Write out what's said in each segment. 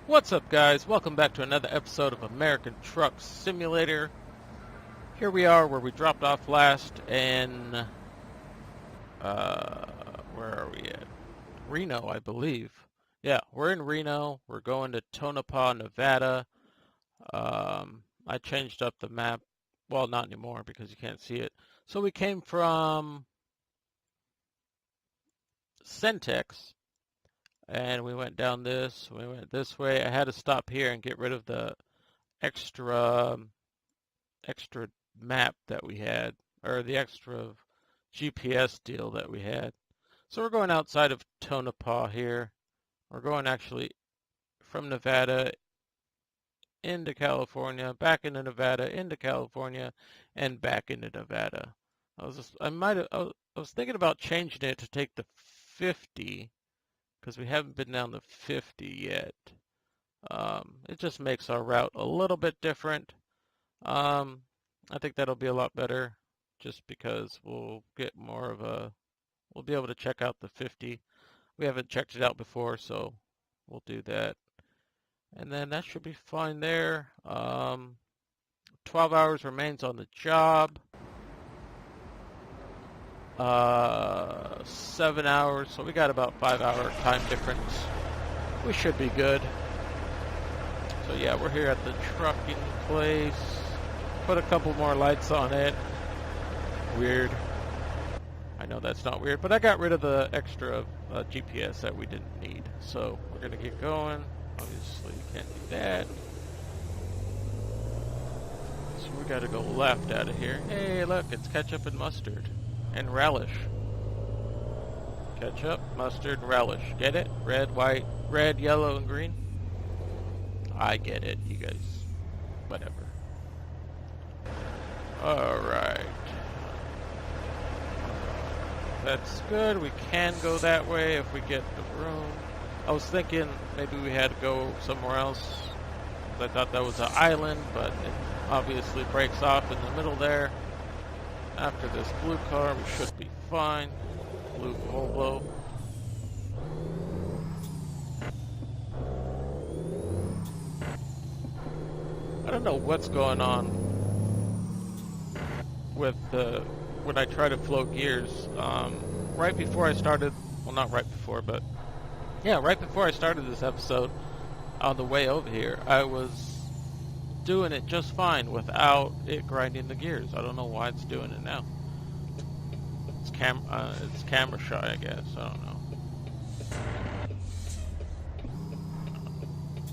What's up, guys? Welcome back to another episode of American Truck Simulator. Here we are where we dropped off last in, where are we at? Reno, I believe. Yeah, we're in Reno. We're going to Tonopah, Nevada. I changed up the map. Well, not anymore because you can't see it. So we came from Centex. And we went down this, we went this way. I had to stop here and get rid of the extra map that we had, or the extra GPS deal that we had. So we're going outside of Tonopah here. We're going actually from Nevada into California, back into Nevada, into California, and back into Nevada. I was thinking about changing it to take the 50. Because we haven't been down the 50 yet. It just makes our route a little bit different. I think that'll be a lot better just because we'll get more of we'll be able to check out the 50. We haven't checked it out before, so we'll do that. And then that should be fine there. 12 hours remains on the job. 7 hours, so we got about 5-hour time difference. We should be good. So yeah, we're here at the trucking place. Put a couple more lights on it. Weird. I know that's not weird, but I got rid of the extra GPS that we didn't need. So we're gonna get going. Obviously you can't do that. So we gotta go left out of here. Hey, look, it's ketchup and mustard. And relish. Ketchup, mustard, relish. Get it? Red, white, red, yellow, and green? I get it, you guys. Whatever. Alright. That's good. We can go that way if we get the room. I was thinking maybe we had to go somewhere else. I thought that was an island, but it obviously breaks off in the middle there. After this blue car, we should be fine. Blue Volvo. I don't know what's going on with when I try to flow gears. Right before I started, well, not right before, but yeah, right before I started this episode, on the way over here, I was doing it just fine without it grinding the gears. I don't know why it's doing it now. It's camera shy, I guess. I don't know.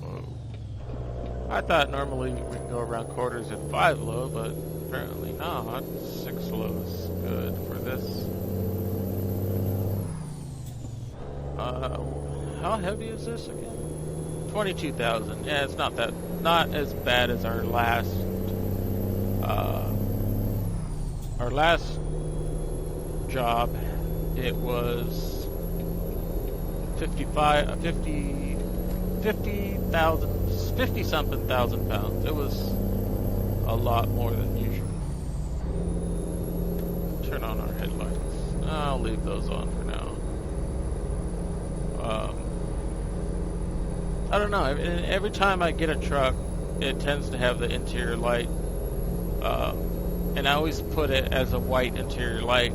Whoa. I thought normally we can go around quarters at 5 low, but apparently not. 6 low is good for this. How heavy is this again? 22,000. Yeah, it's not as bad as our last job. It was 50 something thousand pounds. It was a lot more than usual. Turn on our headlights. I'll leave those on for now. I don't know. Every time I get a truck, it tends to have the interior light, and I always put it as a white interior light.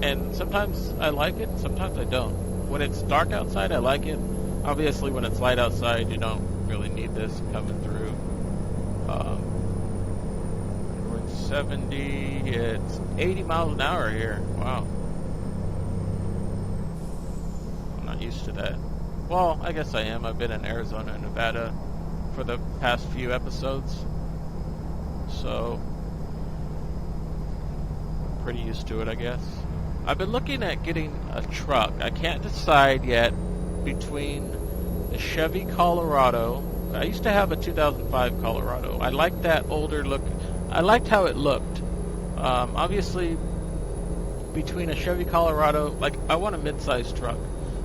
And sometimes I like it, sometimes I don't. When it's dark outside, I like it. Obviously, when it's light outside, you don't really need this coming through. We're at 70. It's 80 miles an hour here. Wow. I'm not used to that. Well, I guess I am. I've been in Arizona and Nevada for the past few episodes. So, I'm pretty used to it, I guess. I've been looking at getting a truck. I can't decide yet between the Chevy Colorado. I used to have a 2005 Colorado. I liked that older look. I liked how it looked. Obviously, between a Chevy Colorado, like I want a mid-sized truck.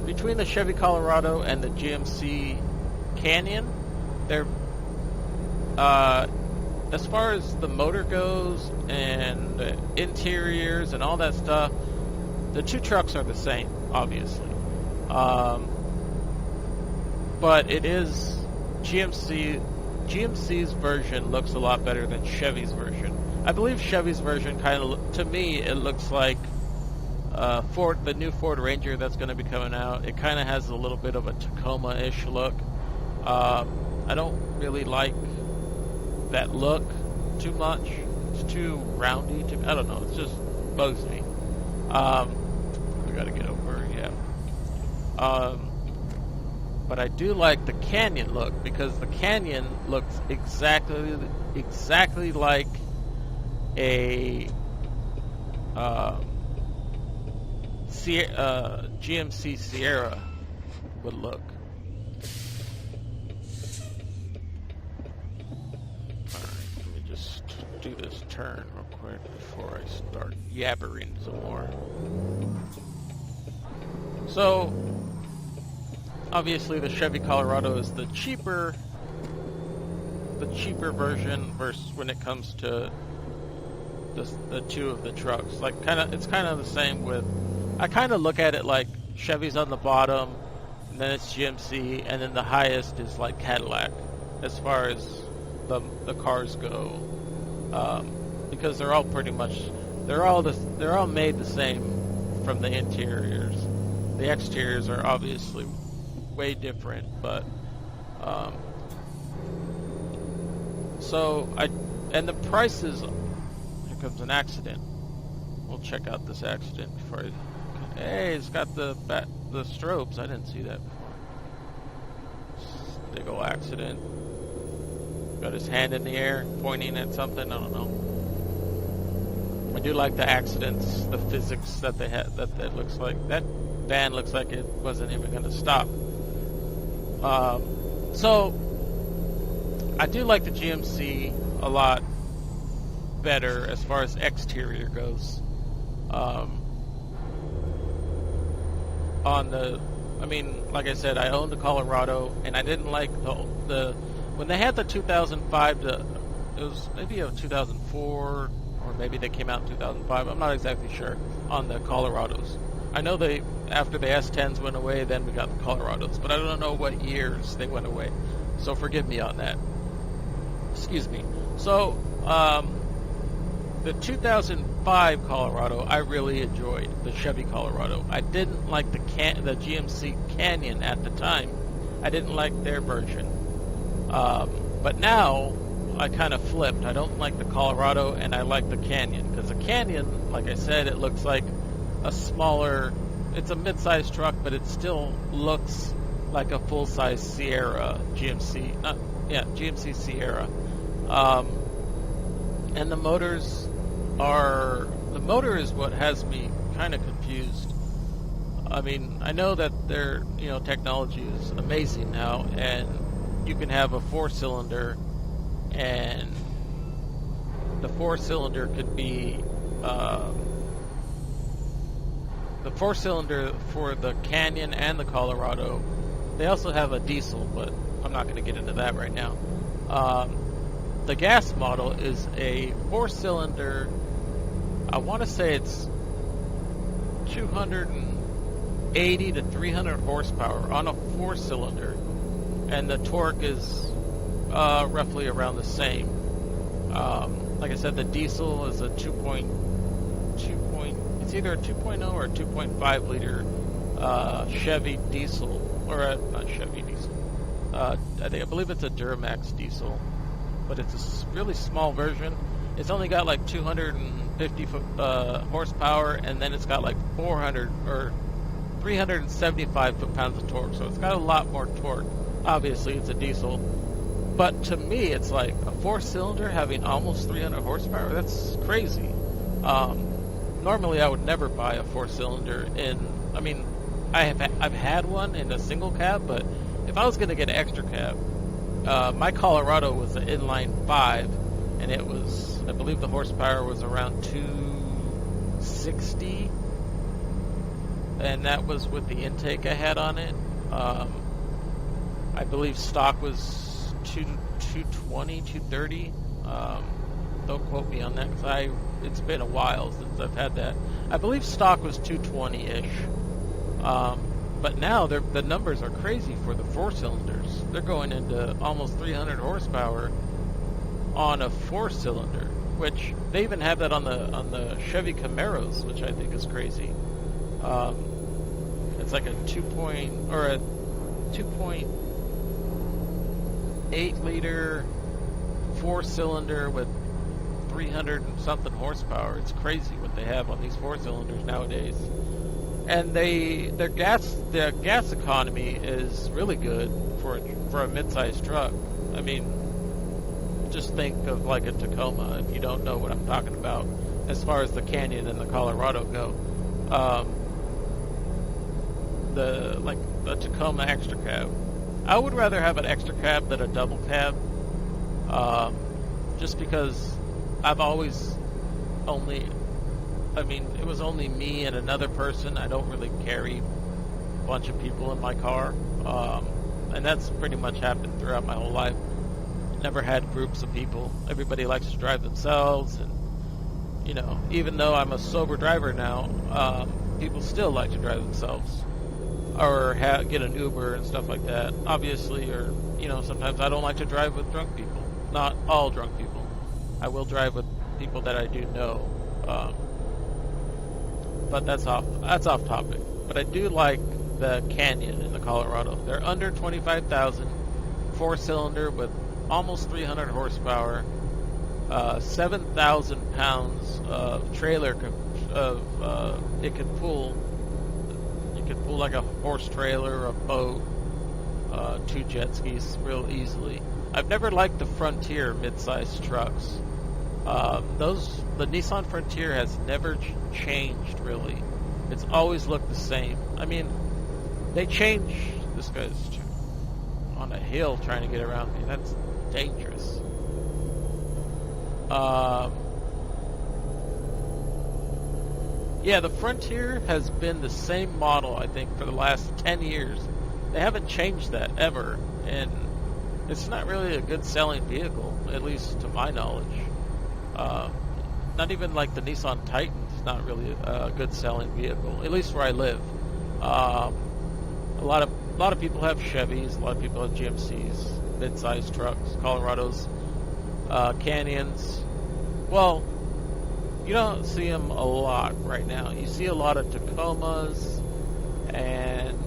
Between the Chevy Colorado and the GMC Canyon, they're as far as the motor goes and the interiors and all that stuff, the two trucks are the same, obviously. but it is GMC's version looks a lot better than Chevy's version. I believe Chevy's version kind of, to me, it looks like the new Ford Ranger that's going to be coming out. It kind of has a little bit of a Tacoma-ish look. I don't really like that look too much. It's too roundy. I don't know. It just bugs me. We got to get over, yeah. But I do like the Canyon look, because the Canyon looks exactly like a GMC Sierra would look. Alright, let me just do this turn real quick before I start yabbering some more. So, obviously the Chevy Colorado is the cheaper version versus when it comes to the two of the trucks. Like it's kind of the same with, I kind of look at it like Chevy's on the bottom, and then it's GMC, and then the highest is like Cadillac as far as the cars go, because they're all pretty much they're all made the same from the interiors. The exteriors are obviously way different, but and the prices. Here comes an accident. We'll check out this accident before hey, it's got the strobes. I didn't see that before. Big ol' accident. Got his hand in the air, pointing at something. I don't know. I do like the accidents, the physics that they had. That looks like that van looks like it wasn't even going to stop. So I do like the GMC a lot better as far as exterior goes. Like I said, I owned the Colorado, and I didn't like the when they had the 2005. It was maybe a 2004, or maybe they came out in 2005. I'm not exactly sure on the Colorados. I know after the S10s went away, then we got the Colorados, but I don't know what years they went away. So forgive me on that. Excuse me. So the 2005 Colorado, I really enjoyed the Chevy Colorado. I didn't like the GMC Canyon at the time. I didn't like their version. But now I kind of flipped. I don't like the Colorado, and I like the Canyon, because the Canyon, like I said, it looks like a smaller. It's a mid-sized truck, but it still looks like a full-size Sierra GMC Sierra. And the motor is what has me kind of confused. I mean, I know that their technology is amazing now, and you can have a 4-cylinder, and the 4-cylinder could be the 4-cylinder for the Canyon and the Colorado. They also have a diesel, but I'm not going to get into that right now. The gas model is a 4-cylinder. I want to say it's 280 to 300 horsepower on a 4-cylinder, and the torque is roughly around the same. Like I said, the diesel is a it's either a 2.0 or a 2.5 liter Chevy diesel, or not Chevy diesel. I believe it's a Duramax diesel, but it's a really small version. It's only got like 250 horsepower, and then it's got like 400 or 375 foot-pounds of torque. So it's got a lot more torque. Obviously, it's a diesel, but to me, it's like a 4-cylinder having almost 300 horsepower. That's crazy. Normally, I would never buy a 4-cylinder I've had one in a single cab, but if I was going to get an extra cab, my Colorado was an inline 5, and it was, I believe the horsepower was around 260, and that was with the intake I had on it. I believe stock was 220, 230. Don't quote me on that, because it's been a while since I've had that. I believe stock was 220-ish. But now the numbers are crazy for the 4-cylinders. They're going into almost 300 horsepower on a 4-cylinder, which they even have that on the Chevy Camaros, which I think is crazy. It's like a 2.8 liter 4-cylinder with 300 and something horsepower. It's crazy what they have on these 4-cylinders nowadays. And their gas economy is really good for a mid-sized truck. I mean, just think of like a Tacoma if you don't know what I'm talking about as far as the Canyon and the Colorado go. The Tacoma extra cab. I would rather have an extra cab than a double cab, just because I've always it was only me and another person. I don't really carry a bunch of people in my car, and that's pretty much happened throughout my whole life. Never had groups of people. Everybody likes to drive themselves, and even though I'm a sober driver now, people still like to drive themselves or get an Uber and stuff like that. Obviously, or sometimes I don't like to drive with drunk people. Not all drunk people. I will drive with people that I do know. But that's off topic. But I do like the Canyon in the Colorado. They're under 25,000, 4-cylinder with almost 300 horsepower, 7,000 pounds of trailer it can pull. You can pull like a horse trailer or a boat, 2 jet skis real easily. I've never liked the Frontier mid-sized trucks. The Nissan Frontier has never changed really. It's always looked the same. I mean, they change. This guy's on a hill trying to get around me. That's dangerous. Yeah, the Frontier has been the same model, I think, for the last 10 years. They haven't changed that ever, and it's not really a good selling vehicle, at least to my knowledge. Not even like the Nissan Titan is not really a good selling vehicle, at least where I live. A lot of people have Chevys, a lot of people have GMCs, mid-sized trucks, Colorados, Canyons. Well, you don't see them a lot right now. You see a lot of Tacomas and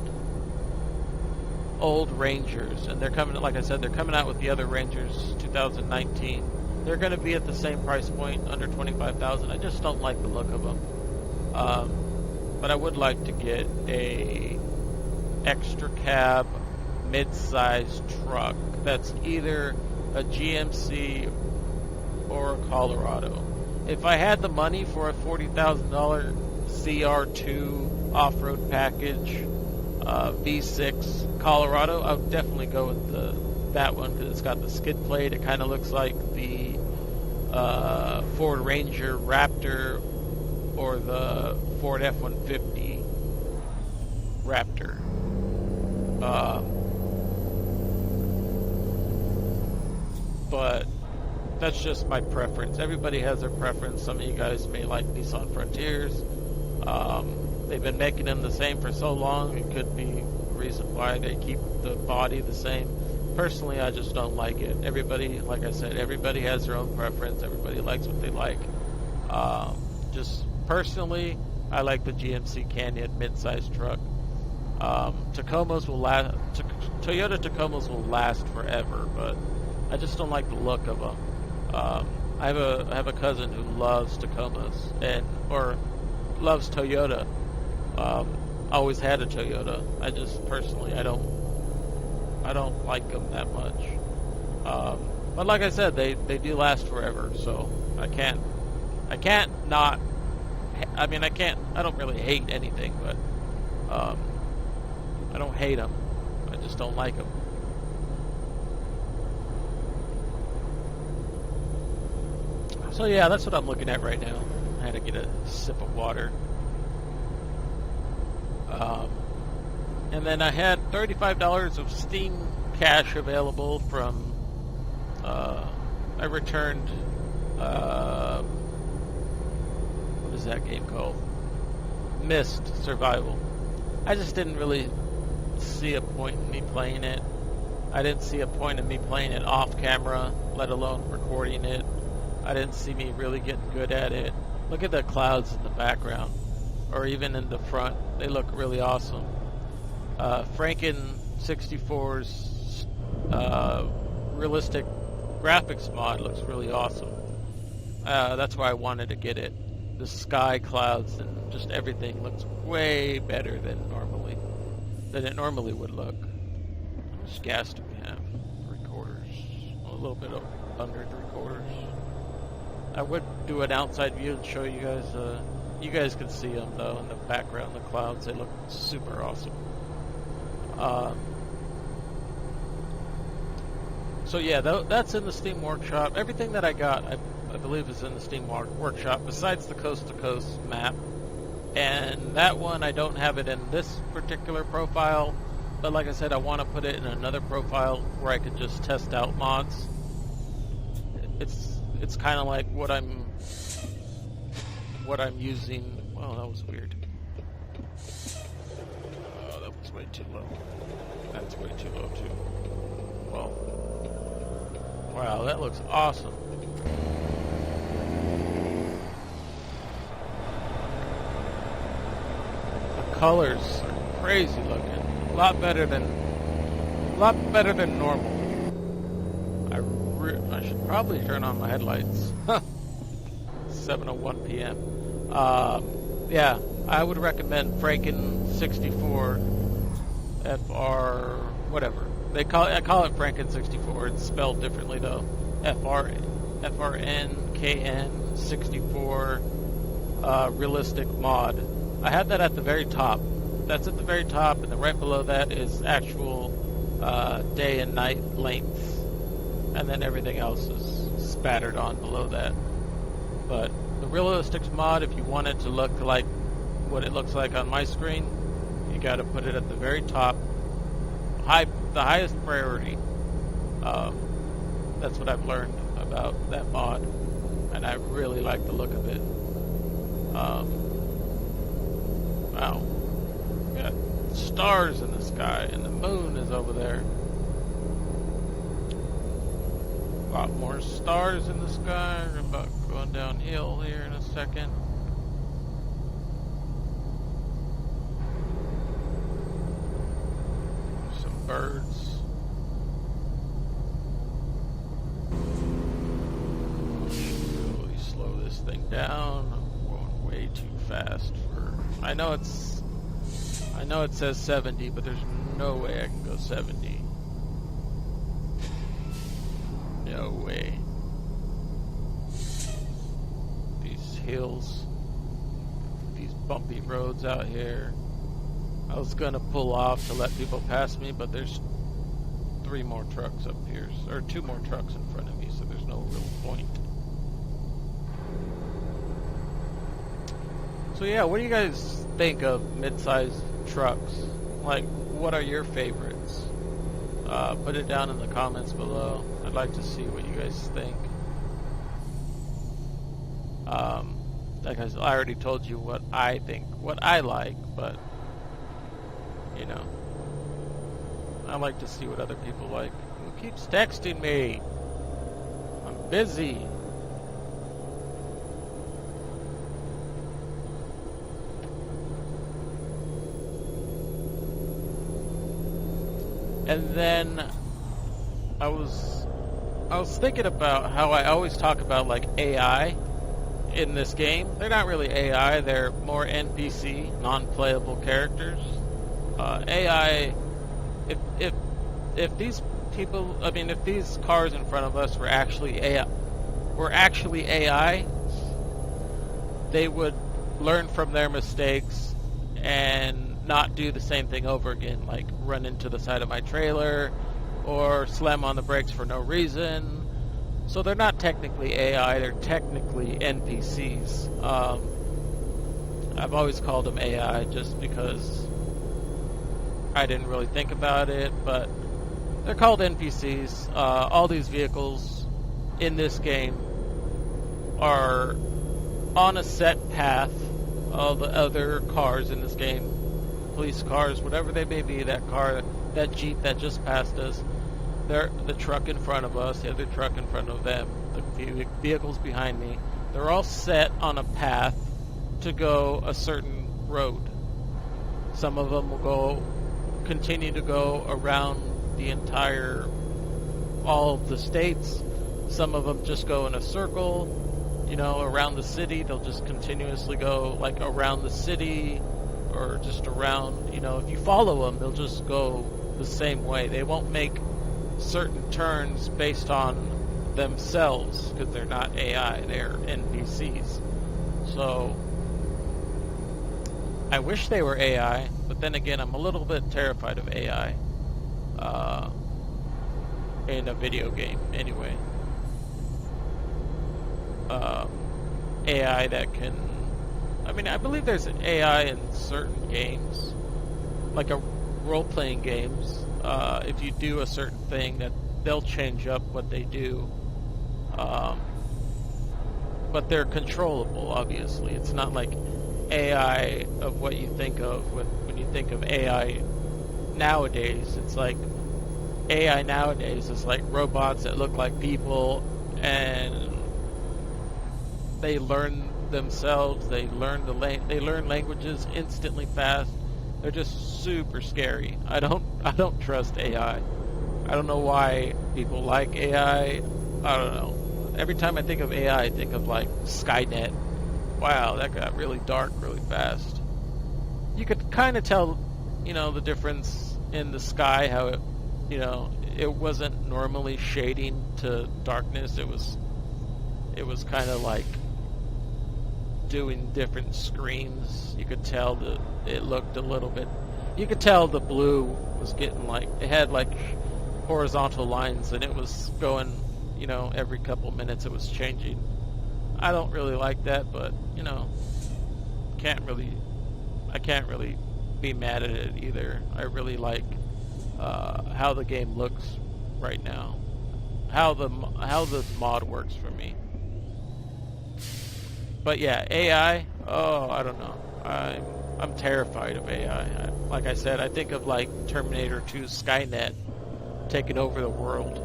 old Rangers, and they're coming. Like I said, they're coming out with the other Rangers 2019. They're going to be at the same price point, under 25,000. I just don't like the look of them. But I would like to get a extra cab mid-sized truck that's either a GMC or a Colorado. If I had the money for a $40,000 CR2 off-road package, V6 Colorado, I would definitely go with that one because it's got the skid plate. It kind of looks like the Ford Ranger Raptor or the Ford F-150 Raptor. But that's just my preference. Everybody has their preference. Some of you guys may like Nissan Frontiers. They've been making them the same for so long. It could be a reason why they keep the body the same. Personally, I just don't like it. Everybody, like I said, everybody has their own preference. Everybody likes what they like. Just personally, I like the GMC Canyon mid-sized truck. Tacomas will last. Toyota Tacomas will last forever, but I just don't like the look of them. I have a cousin who loves Tacomas or loves Toyota. Always had a Toyota. I just personally I don't like them that much. But like I said, they do last forever. So I can't not. I mean, I don't really hate anything, but I don't hate them. I just don't like them. So yeah, that's what I'm looking at right now. I had to get a sip of water. And then I had $35 of Steam cash available from, I returned, what is that game called? Myst Survival. I just didn't really see a point in me playing it. I didn't see a point in me playing it off camera, let alone recording it. I didn't see me really getting good at it. Look at the clouds in the background, or even in the front. They look really awesome. Franken 64's realistic graphics mod looks really awesome. That's why I wanted to get it. The sky, clouds, and just everything looks way better than it normally would look. How much gas do we have? 3/4. A little bit under 3/4. I would do an outside view and show you guys. You guys can see them though in the background, the clouds. They look super awesome. So yeah, that's in the Steam Workshop. Everything that I got, I believe, is in the Steam Workshop, besides the Coast to Coast map. And that one, I don't have it in this particular profile, but like I said, I want to put it in another profile where I could just test out mods. It's kind of like what I'm using. Wow, that was weird. Oh, that was way too low. That's way too low too. Well, wow, that looks awesome. Colors are crazy looking. A lot better than normal. I should probably turn on my headlights. 7:01 p.m. Yeah, I would recommend Franken 64 FR whatever. I call it Franken 64. It's spelled differently though. FRNKN 64 realistic mod. I had that at the very top. That's at the very top, and then right below that is actual day and night lengths, and then everything else is spattered on below that. But the realistics mod, if you want it to look like what it looks like on my screen, you got to put it at the very top, the highest priority. That's what I've learned about that mod, and I really like the look of it. Wow. We got stars in the sky, and the moon is over there. A lot more stars in the sky. We're about going downhill here in a second. Some birds. Really slow this thing down. I'm going way too fast for. I know it says 70, but there's no way I can go 70. No way. These hills, these bumpy roads out here. I was gonna pull off to let people pass me, but there's 3 more trucks up here, or 2 more trucks in front of me, so there's no real point. So yeah, what do you guys think of mid-sized trucks? Like, what are your favorites? Put it down in the comments below. I'd like to see what you guys think. Like I already told you what I think, what I like, but, you know, I like to see what other people like. Who keeps texting me? I'm busy. And then I was thinking about how I always talk about like AI in this game. They're not really AI, they're more NPC, non-playable characters. AI, if these people, I mean, if these cars in front of us were actually AI, they would learn from their mistakes and not do the same thing over again, like run into the side of my trailer or slam on the brakes for no reason. So they're not technically AI, they're technically NPCs. I've always called them AI just because I didn't really think about it, but they're called NPCs. All these vehicles in this game are on a set path. All the other cars in this game police cars, whatever they may be, that car, that Jeep that just passed us, the truck in front of us, the other truck in front of them, the vehicles behind me, they're all set on a path to go a certain road. Some of them will continue to go around the entire, all of the states. Some of them just go in a circle, you know, around the city. They'll just continuously go like around the city or just around, you know, if you follow them, they'll just go the same way. They won't make certain turns based on themselves because they're not AI, they're NPCs. So I wish they were AI, but then again, I'm a little bit terrified of AI in a video game anyway. AI that can, I mean, I believe there's an AI in certain games, like a role-playing games. If you do a certain thing, that they'll change up what they do. But they're controllable, obviously. It's not like AI of what you think of when you think of AI nowadays. It's like AI nowadays is like robots that look like people, and they learn themselves. They learn they learn languages instantly fast. They're just super scary. I don't trust AI. I don't know why people like AI. I don't know. Every time I think of AI, I think of like Skynet. Wow, that got really dark really fast. You could kind of tell, you know, the difference in the sky, how it, you know, it wasn't normally shading to darkness. It was kind of like doing different screens. You could tell that it looked a little bit, you could tell the blue was getting like, it had like horizontal lines, and it was going, you know, every couple minutes it was changing. I don't really like that, but, you know, I can't really be mad at it either. I really like how the game looks right now, how this mod works for me. But yeah, AI, oh, I don't know. I'm terrified of AI. Like I said, I think of like Terminator 2 Skynet taking over the world.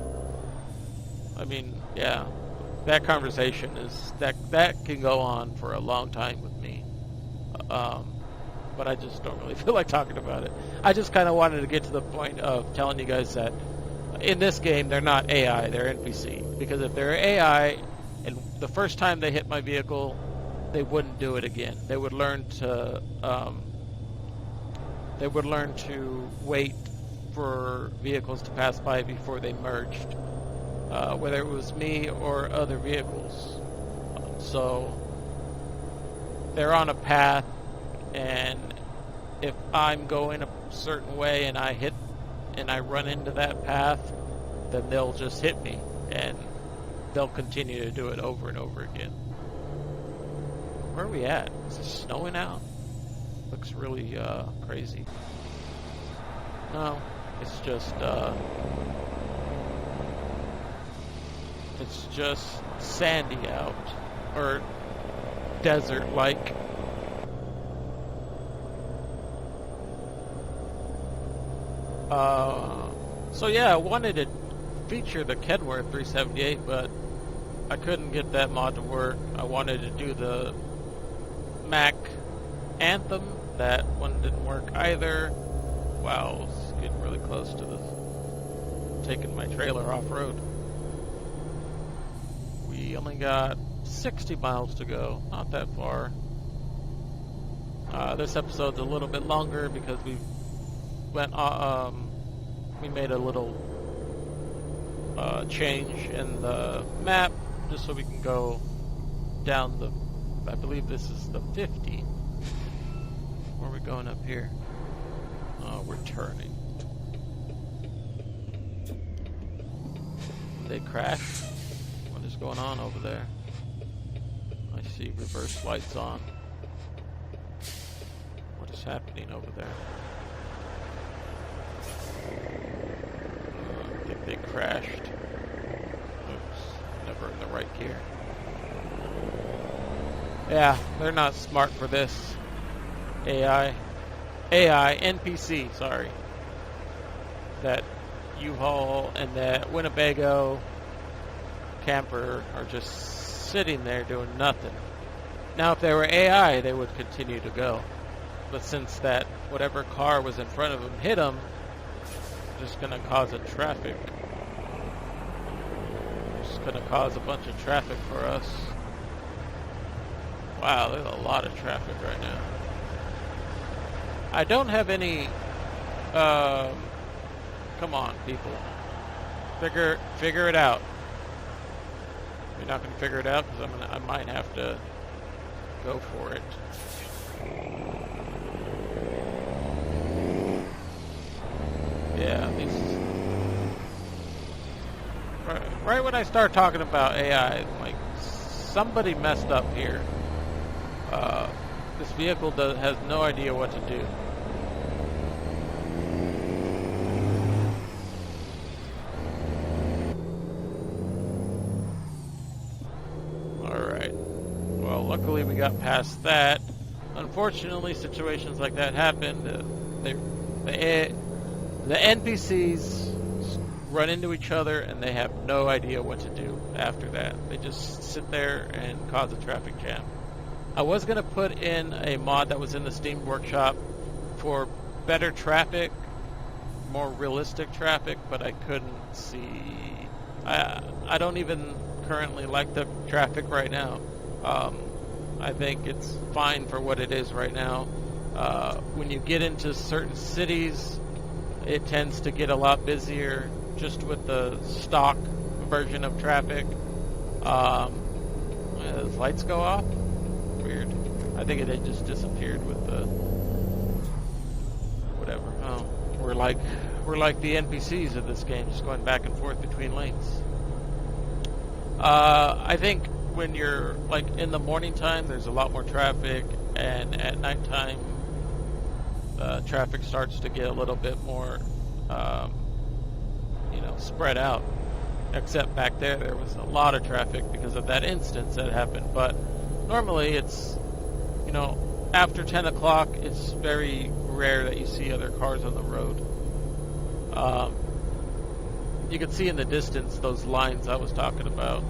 I mean, yeah, that conversation is, that can go on for a long time with me. But I just don't really feel like talking about it. I just kind of wanted to get to the point of telling you guys that in this game, they're not AI, they're NPC. Because if they're AI, and the first time they hit my vehicle, they wouldn't do it again. They would learn to wait for vehicles to pass by before they merged, whether it was me or other vehicles. So they're on a path, and if I'm going a certain way and I run into that path, then they'll just hit me, and they'll continue to do it over and over again. Where are we at? Is it snowing out? Looks really crazy. No, it's just sandy out, or desert-like. So yeah, I wanted to feature the Kenworth 378, but I couldn't get that mod to work. I wanted to do the Mack Anthem. That one didn't work either. Wow, it's getting really close to this. Taking my trailer off-road. We only got 60 miles to go. Not that far. This episode's a little bit longer because we made a little change in the map just so we can go down the, I believe this is the 50. Where are we going up here? We're turning. They crashed? What is going on over there? I see reverse lights on. What is happening over there? I think they crashed. Oops, never in the right gear. Yeah, they're not smart for this. AI AI, NPC, sorry, that U-Haul and that Winnebago camper are just sitting there doing nothing. Now, if they were AI, they would continue to go. But since that whatever car was in front of them hit them, just going to cause a traffic. Just going to cause a bunch of traffic for us. Wow, there's a lot of traffic right now. I don't have any... come on, people. Figure it out. You're not going to figure it out because I might have to go for it. Yeah, these... Right when I start talking about AI, I'm like, somebody messed up here. This vehicle has no idea what to do. Alright. Well, luckily we got past that. Unfortunately, situations like that happen. The NPCs run into each other and they have no idea what to do after that. They just sit there and cause a traffic jam. I was going to put in a mod that was in the Steam Workshop for better traffic, more realistic traffic, but I couldn't see. I don't even currently like the traffic right now. I think it's fine for what it is right now. When you get into certain cities, it tends to get a lot busier just with the stock version of traffic. Those lights go off? Weird. I think it had just disappeared with the whatever. Oh, we're like the NPCs of this game, just going back and forth between lanes. I think when you're like in the morning time, there's a lot more traffic, and at nighttime, traffic starts to get a little bit more, spread out. Except back there was a lot of traffic because of that instance that happened. But normally it's, after 10 o'clock, it's very rare that you see other cars on the road. You can see in the distance those lines I was talking about.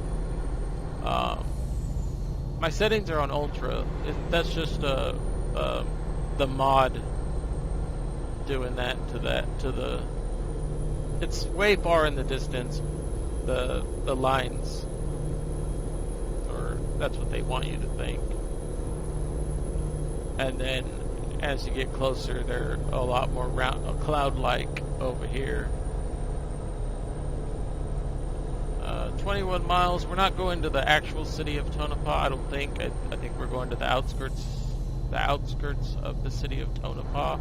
My settings are on ultra. That's just the mod doing that to the. It's way far in the distance. The lines, or that's what they want you to think. And then as you get closer, they're a lot more cloud-like over here. 21 miles. We're not going to the actual city of Tonopah, I don't think. I think we're going to the outskirts of the city of Tonopah.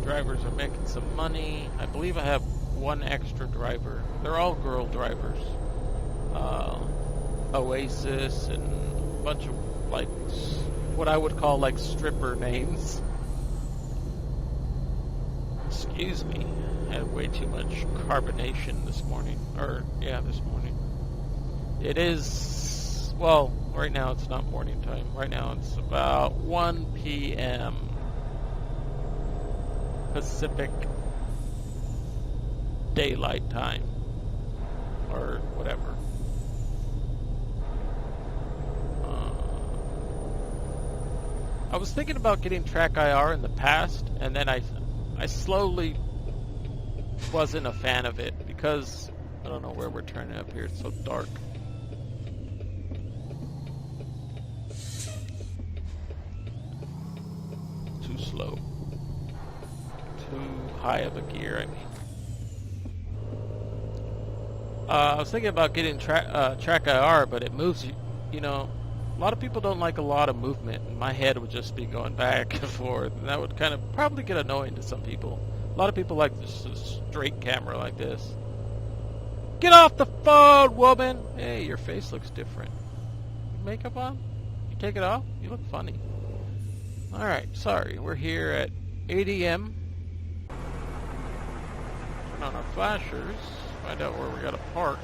Drivers are making some money. I believe I have one extra driver. They're all girl drivers. Oasis and a bunch of what I would call stripper names. Excuse me. I had way too much carbonation this morning. This morning. It is, right now it's not morning time. Right now it's about 1 p.m. Pacific Daylight Time. Or whatever. I was thinking about getting Track IR in the past, and then I slowly wasn't a fan of it because I don't know where we're turning up here. It's so dark. Too slow. Too high of a gear, I mean. I was thinking about getting Track IR, but it moves you. A lot of people don't like a lot of movement, and my head would just be going back and forth, and that would kind of probably get annoying to some people. A lot of people like this straight camera like this. Get off the phone, woman! Hey, your face looks different. Makeup on? You take it off? You look funny. Alright, sorry. We're here at 8 a.m. Turn on our flashers. Find out where we gotta park.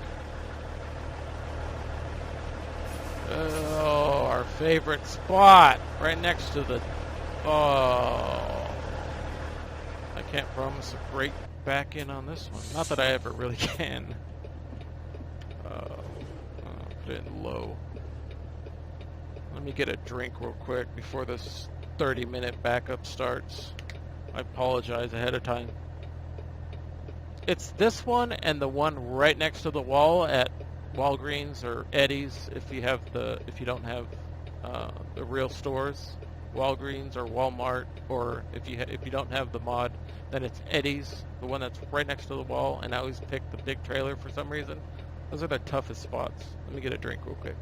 Oh, our favorite spot, right next to the... Oh, I can't promise a break back in on this one. Not that I ever really can. Put it in low. Let me get a drink real quick before this 30-minute backup starts. I apologize ahead of time. It's this one and the one right next to the wall at Walgreens or Eddie's if you don't have the real stores, Walgreens or Walmart, or if you don't have the mod, then it's Eddie's, the one that's right next to the wall. And I always pick the big trailer for some reason. Those are the toughest spots. Let me get a drink real quick.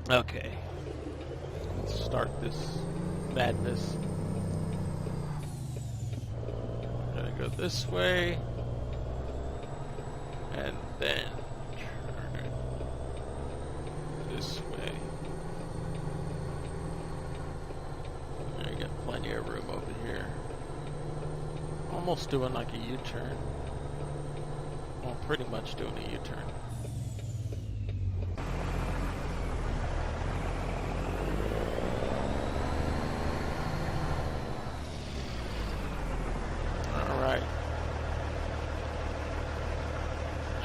Okay, let's start this madness. I'm gonna go this way, and then turn it this way. There, you got plenty of room over here. Almost doing like a U-turn. Well, pretty much doing a U-turn.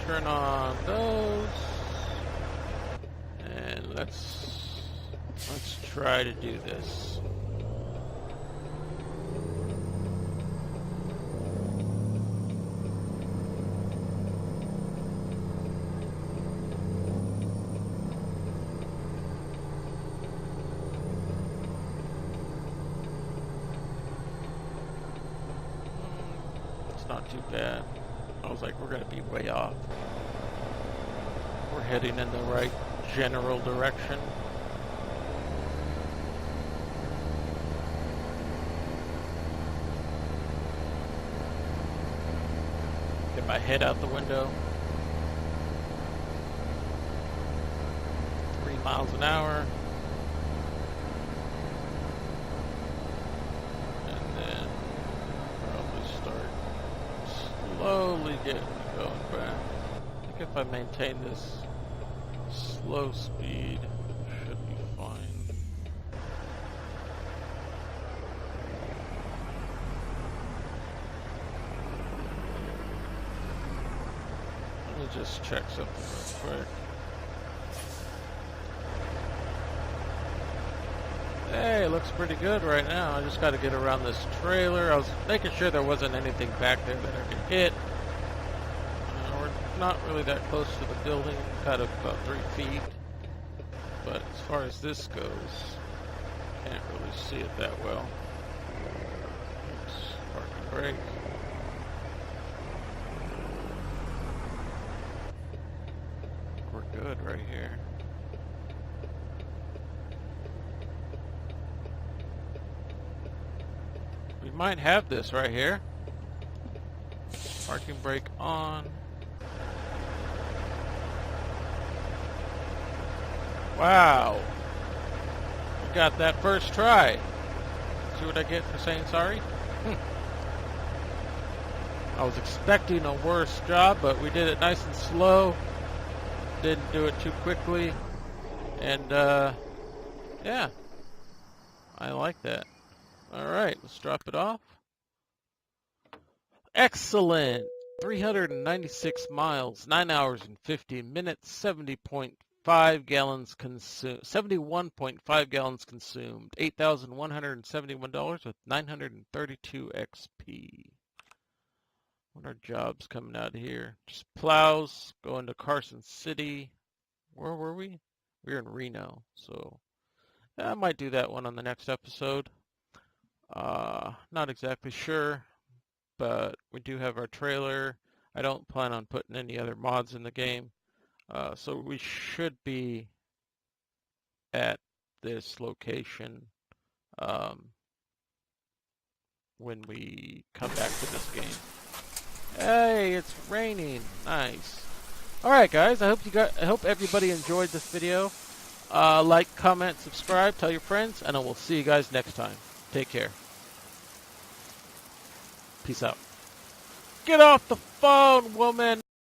Turn on those, and let's try to do this. It's not too bad. I was like, we're going to be way off. We're heading in the right general direction. Get my head out the window. 3 miles an hour. And then probably start slowly getting going back. I think if I maintain this slow speed, should be fine. Let me just check something real quick. Hey, it looks pretty good right now. I just got to get around this trailer. I was making sure there wasn't anything back there that I could hit. We're not really that close to the building, kind of about 3 feet. But as far as this goes, can't really see it that well. Oops, park and brake. We're good right here. We might have this right here. Parking brake on. Wow. We got that first try. See what I get for saying sorry? I was expecting a worse job, but we did it nice and slow. Didn't do it too quickly. And, yeah. I like that. Alright, let's drop it off. Excellent! 396 miles, 9 hours and 50 minutes, 70.5 gallons consumed, 71.5 gallons consumed, $8,171 with 932 XP. What are jobs coming out of here? Just plows, going to Carson City. Where were we? We were in Reno, so I might do that one on the next episode. Not exactly sure, but we do have our trailer. I don't plan on putting any other mods in the game, so we should be at this location when we come back to this game. Hey, it's raining. Nice. All right, guys. I hope everybody enjoyed this video. Like, comment, subscribe, tell your friends, and I will see you guys next time. Take care. Peace out. Get off the phone, woman!